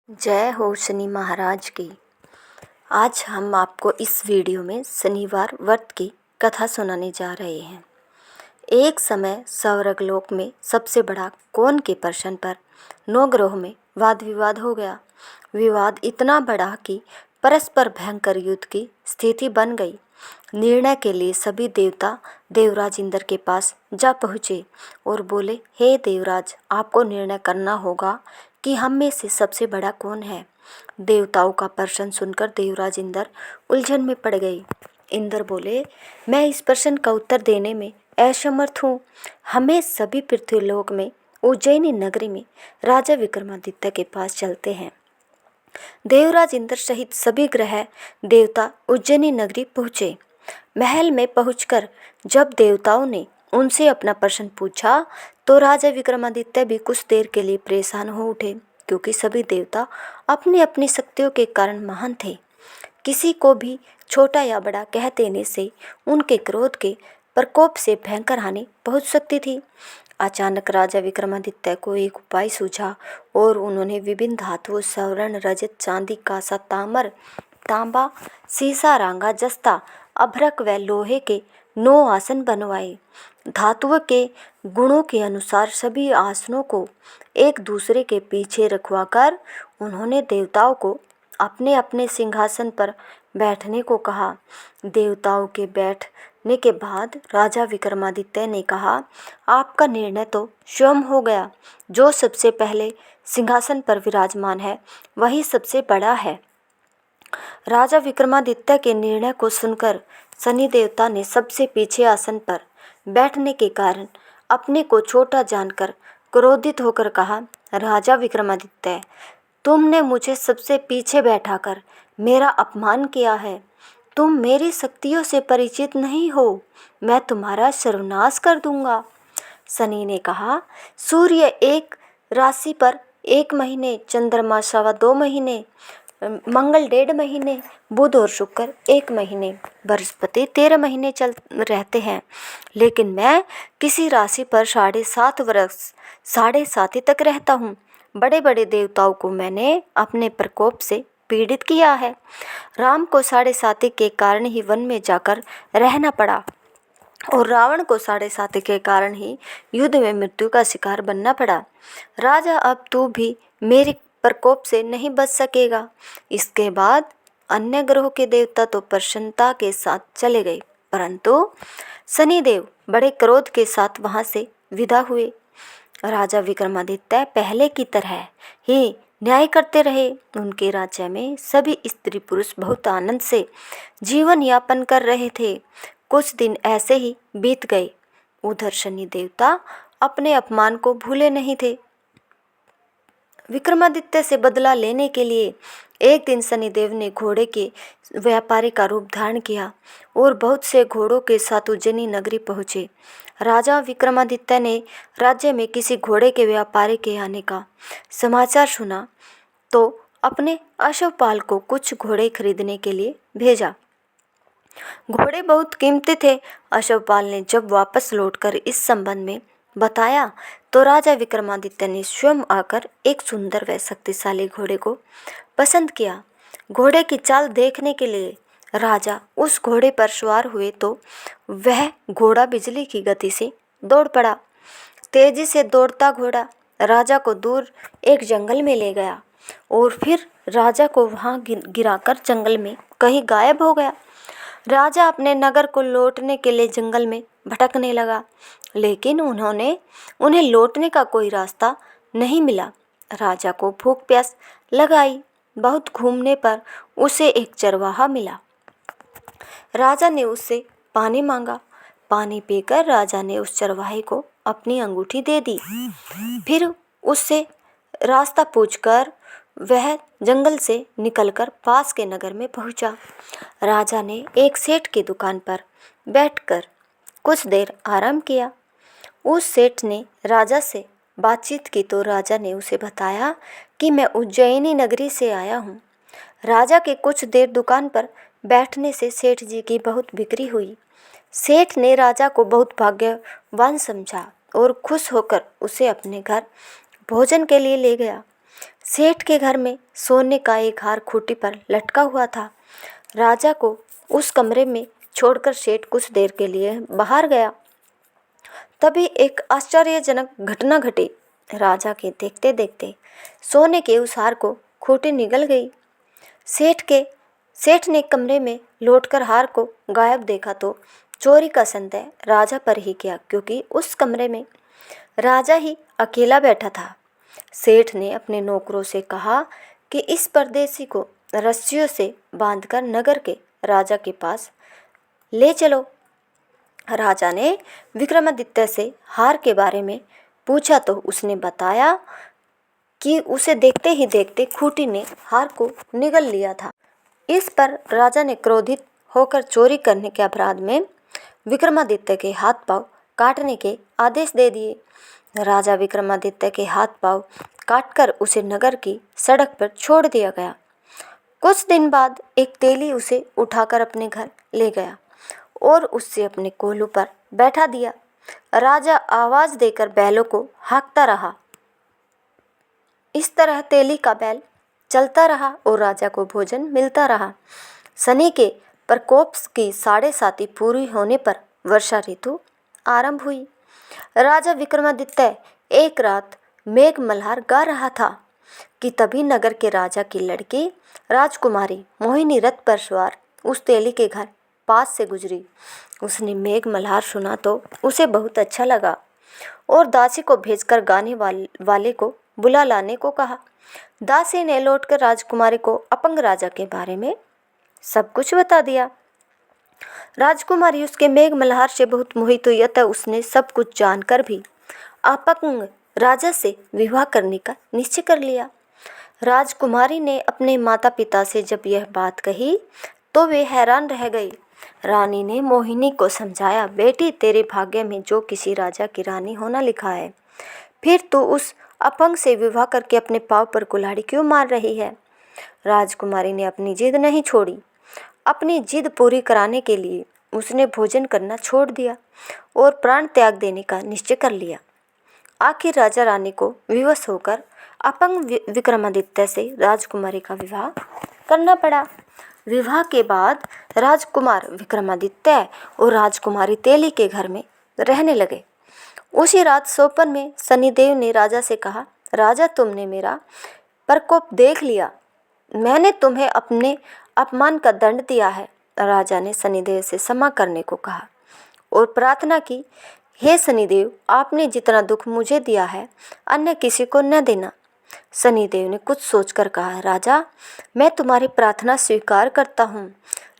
जय हो शनि महाराज की। आज हम आपको इस वीडियो में शनिवार व्रत की कथा सुनाने जा रहे हैं। एक समय स्वर्गलोक में सबसे बड़ा कौन के प्रश्न पर नौ ग्रहों में वाद विवाद हो गया। विवाद इतना बड़ा कि परस्पर भयंकर युद्ध की स्थिति बन गई। निर्णय के लिए सभी देवता देवराज इंद्र के पास जा पहुँचे और बोले, हे देवराज, आपको निर्णय करना होगा कि हम में से सबसे बड़ा कौन है। देवताओं का प्रश्न सुनकर देवराज इंद्र उलझन में पड़ गए। इंद्र बोले, मैं इस प्रश्न का उत्तर देने में असमर्थ हूँ। हमें सभी पृथ्वीलोक में उज्जैनी नगरी में राजा विक्रमादित्य के पास चलते हैं। देवराज इंद्र सहित सभी ग्रह देवता उज्जैनी नगरी पहुँचे। महल में पहुंचकर जब देवताओं ने उनसे अपना प्रश्न पूछा तो राजा विक्रमादित्य भी कुछ देर के लिए परेशान हो उठे, क्योंकि सभी देवता अपनी अपनी शक्तियों के कारण महान थे। किसी को भी छोटा या बड़ा कह देने से उनके क्रोध के प्रकोप से भयंकर हानि पहुंच सकती थी। अचानक राजा विक्रमादित्य को एक उपाय सूझा और उन्होंने विभिन्न धातुओं स्वर्ण, रजत, चांदी, कांसा, ताम्र, तांबा, सीसा, रांगा, जस्ता, अभ्रक व लोहे के 9 आसन बनवाए। धातुओं के गुणों के अनुसार सभी आसनों को एक दूसरे के पीछे रखवाकर उन्होंने देवताओं को अपने अपने सिंहासन पर बैठने को कहा। देवताओं के बैठने के बाद राजा विक्रमादित्य ने कहा, आपका निर्णय तो स्वयं हो गया। जो सबसे पहले सिंहासन पर विराजमान है वही सबसे बड़ा है। राजा विक्रमादित्य के निर्णय को सुनकर शनि देवता ने सबसे पीछे आसन पर बैठने के कारण अपने को छोटा जानकर क्रोधित होकर कहा, राजा विक्रमादित्य, तुमने मुझे सबसे पीछे बैठाकर मेरा अपमान किया है। तुम मेरी शक्तियों से परिचित नहीं हो। मैं तुम्हारा सर्वनाश कर दूंगा। शनि ने कहा, सूर्य एक राशि पर 1 महीने, चंद्रमा 2.25 महीने, मंगल 1.5 महीने, बुध और शुक्र 1 महीने, बृहस्पति 13 महीने चल रहते हैं, लेकिन मैं किसी राशि पर 7.5 वर्ष 7.5 तक रहता हूँ। बड़े बड़े देवताओं को मैंने अपने प्रकोप से पीड़ित किया है। राम को 7.5 के कारण ही वन में जाकर रहना पड़ा और रावण को 7.5 के कारण ही युद्ध में मृत्यु का शिकार बनना पड़ा। राजा, अब तू भी मेरे प्रकोप से नहीं बच सकेगा। इसके बाद अन्य ग्रहों के देवता तो प्रसन्नता के साथ चले गए, परंतु शनिदेव बड़े क्रोध के साथ वहां से विदा हुए। राजा विक्रमादित्य पहले की तरह ही न्याय करते रहे। उनके राज्य में सभी स्त्री पुरुष बहुत आनंद से जीवन यापन कर रहे थे। कुछ दिन ऐसे ही बीत गए। उधर शनि देवता अपने अपमान को भूले नहीं थे। विक्रमादित्य से बदला लेने के लिए एक दिन शनिदेव ने घोड़े के व्यापारी का रूप धारण किया और बहुत से घोड़ों के साथ उज्जैनी नगरी पहुँचे। राजा विक्रमादित्य ने राज्य में किसी घोड़े के व्यापारी के आने का समाचार सुना तो अपने अश्वपाल को कुछ घोड़े खरीदने के लिए भेजा। घोड़े बहुत कीमती थे। अश्वपाल ने जब वापस लौटकर इस संबंध में बताया तो राजा विक्रमादित्य ने स्वयं आकर एक सुंदर व शक्तिशाली घोड़े को पसंद किया। घोड़े की चाल देखने के लिए राजा उस घोड़े पर सवार हुए तो वह घोड़ा बिजली की गति से दौड़ पड़ा। तेजी से दौड़ता घोड़ा राजा को दूर एक जंगल में ले गया और फिर राजा को वहां गिराकर जंगल में कहीं गायब हो गया। राजा अपने नगर को लौटने के लिए जंगल में भटकने लगा, लेकिन उन्हें लौटने का कोई रास्ता नहीं मिला। राजा को भूख प्यास लगाई। बहुत घूमने पर उसे एक चरवाहा मिला। राजा ने उससे पानी मांगा। पानी पीकर राजा ने उस चरवाहे को अपनी अंगूठी दे दी। फिर उससे रास्ता पूछकर वह जंगल से निकलकर पास के नगर में पहुंचा। राजा ने एक सेठ की दुकान पर बैठकर कुछ देर आराम किया। उस सेठ ने राजा से बातचीत की तो राजा ने उसे बताया कि मैं उज्जैनी नगरी से आया हूँ। राजा के कुछ देर दुकान पर बैठने से सेठ जी की बहुत बिक्री हुई। सेठ ने राजा को बहुत भाग्यवान समझा और खुश होकर उसे अपने घर भोजन के लिए ले गया। सेठ के घर में सोने का एक हार खूंटी पर लटका हुआ था। राजा को उस कमरे में छोड़कर सेठ कुछ देर के लिए बाहर गया। तभी एक आश्चर्यजनक घटना घटी। राजा के देखते देखते सोने के उस हार को खूंटी निगल गई। सेठ ने कमरे में लौटकर हार को गायब देखा तो चोरी का संदेह राजा पर ही किया, क्योंकि उस कमरे में राजा ही अकेला बैठा था। सेठ ने अपने नौकरों से कहा कि इस परदेसी को रस्सियों से बांधकर नगर के राजा के पास ले चलो। राजा ने विक्रमादित्य से हार के बारे में पूछा तो उसने बताया कि उसे देखते ही देखते खूंटी ने हार को निगल लिया था। इस पर राजा ने क्रोधित होकर चोरी करने के अपराध में विक्रमादित्य के हाथ पांव काटने के आदेश दे दिए। राजा विक्रमादित्य के हाथ पांव काटकर उसे नगर की सड़क पर छोड़ दिया गया। कुछ दिन बाद एक तेली उसे उठाकर अपने घर ले गया और उससे अपने कोल्हू पर बैठा दिया। राजा आवाज देकर बैलों को हाँकता रहा। इस तरह तेली का बैल चलता रहा और राजा को भोजन मिलता रहा। शनि के प्रकोप की 7.5 पूरी होने पर वर्षा ऋतु आरंभ हुई। राजा विक्रमादित्य एक रात मेघ मल्हार गा रहा था कि तभी नगर के राजा की लड़की राजकुमारी मोहिनी रथ पर सवार उस तेली के घर पास से गुजरी। उसने मेघ मल्हार सुना तो उसे बहुत अच्छा लगा और दासी को भेजकर गाने वाले को बुला लाने को कहा। दासी ने लौटकर राजकुमारी को अपंग राजा के बारे में सब कुछ बता दिया। राजकुमारी उसके मेघ मल्हार से बहुत मोहित हुई, अतः उसने सब कुछ जानकर भी अपंग राजा से विवाह करने का निश्चय कर लिया। राजकुमारी ने अपने माता पिता से जब यह बात कही तो वे हैरान रह गए। रानी ने मोहिनी को समझाया, बेटी तेरे भाग्य में जो किसी राजा की रानी होना लिखा है, फिर तू उस अपंग से विवाह करके अपने पाँव पर कुल्हाड़ी क्यों मार रही है। राजकुमारी ने अपनी जिद नहीं छोड़ी। अपनी जिद पूरी कराने के लिए उसने भोजन करना छोड़ दिया और प्राण त्याग देने का निश्चय कर लिया। आखिर राजा रानी को विवश होकर अपंग विक्रमादित्य से राजकुमारी का विवाह करना पड़ा। विवाह के बाद राजकुमार विक्रमादित्य और राजकुमारी तेली के घर में रहने लगे। उसी रात स्वप्न में शनिदेव ने राजा से कहा, राजा तुमने मेरा प्रकोप देख लिया, मैंने तुम्हें अपने अपमान का दंड दिया है। राजा ने शनिदेव से क्षमा करने को कहा और प्रार्थना की, हे शनिदेव आपने जितना दुख मुझे दिया है अन्य किसी को न देना। शनिदेव ने कुछ सोचकर कहा, राजा मैं तुम्हारी प्रार्थना स्वीकार करता हूँ।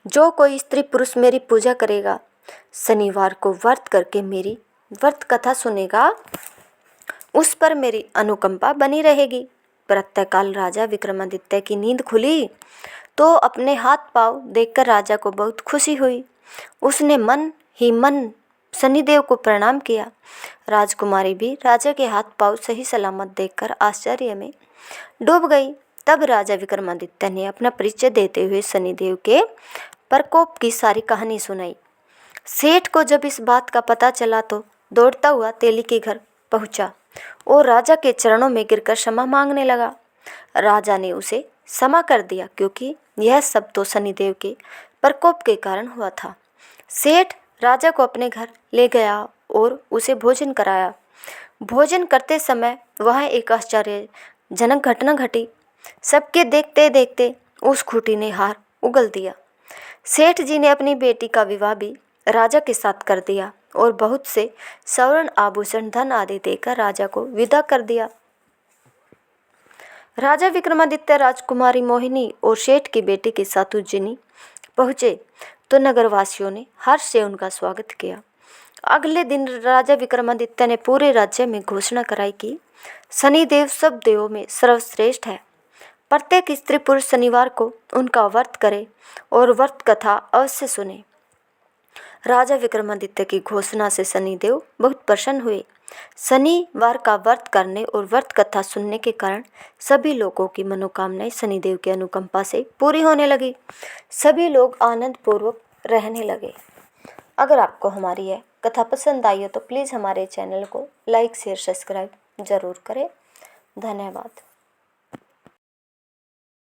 जो कोई स्त्री पुरुष मेरी पूजा करेगा, शनिवार को व्रत करके मेरी व्रत कथा सुनेगा, उस पर मेरी अनुकंपा बनी रहेगी। प्रातःकाल राजा विक्रमादित्य की नींद खुली तो अपने हाथ पांव देखकर राजा को बहुत खुशी हुई। उसने मन ही मन शनिदेव को प्रणाम किया। राजकुमारी भी राजा के हाथ पांव सही सलामत देखकर आश्चर्य में डूब गई। तब राजा विक्रमादित्य ने अपना परिचय देते हुए शनिदेव के प्रकोप की सारी कहानी सुनाई। सेठ को जब इस बात का पता चला तो दौड़ता हुआ तेली के घर पहुंचा और राजा के चरणों में गिरकर क्षमा मांगने लगा। राजा ने उसे क्षमा कर दिया, क्योंकि यह सब तो शनिदेव के प्रकोप के कारण हुआ था। सेठ राजा को अपने घर ले गया और उसे भोजन कराया। भोजन करते समय वहाँ एक आश्चर्यजनक घटना घटी। सबके देखते देखते उस खूंटी ने हार उगल दिया। सेठ जी ने अपनी बेटी का विवाह भी राजा के साथ कर दिया और बहुत से स्वर्ण आभूषण धन आदि देकर राजा को विदा कर दिया। राजा विक्रमादित्य राजकुमारी मोहिनी और सेठ की बेटी के साथ उज्जैनी पहुँचे तो नगरवासियों ने हर्ष से उनका स्वागत किया। अगले दिन राजा विक्रमादित्य ने पूरे राज्य में घोषणा कराई कि शनिदेव सब देवों में सर्वश्रेष्ठ है। प्रत्येक स्त्री पुरुष शनिवार को उनका व्रत करे और व्रत कथा अवश्य सुने। राजा विक्रमादित्य की घोषणा से शनिदेव बहुत प्रसन्न हुए। शनिवार का व्रत करने और व्रत कथा सुनने के कारण सभी लोगों की मनोकामनाएं शनिदेव की अनुकंपा से पूरी होने लगी। सभी लोग आनंद पूर्वक रहने लगे। अगर आपको हमारी यह कथा पसंद आई हो तो प्लीज़ हमारे चैनल को लाइक शेयर सब्सक्राइब ज़रूर करें। धन्यवाद।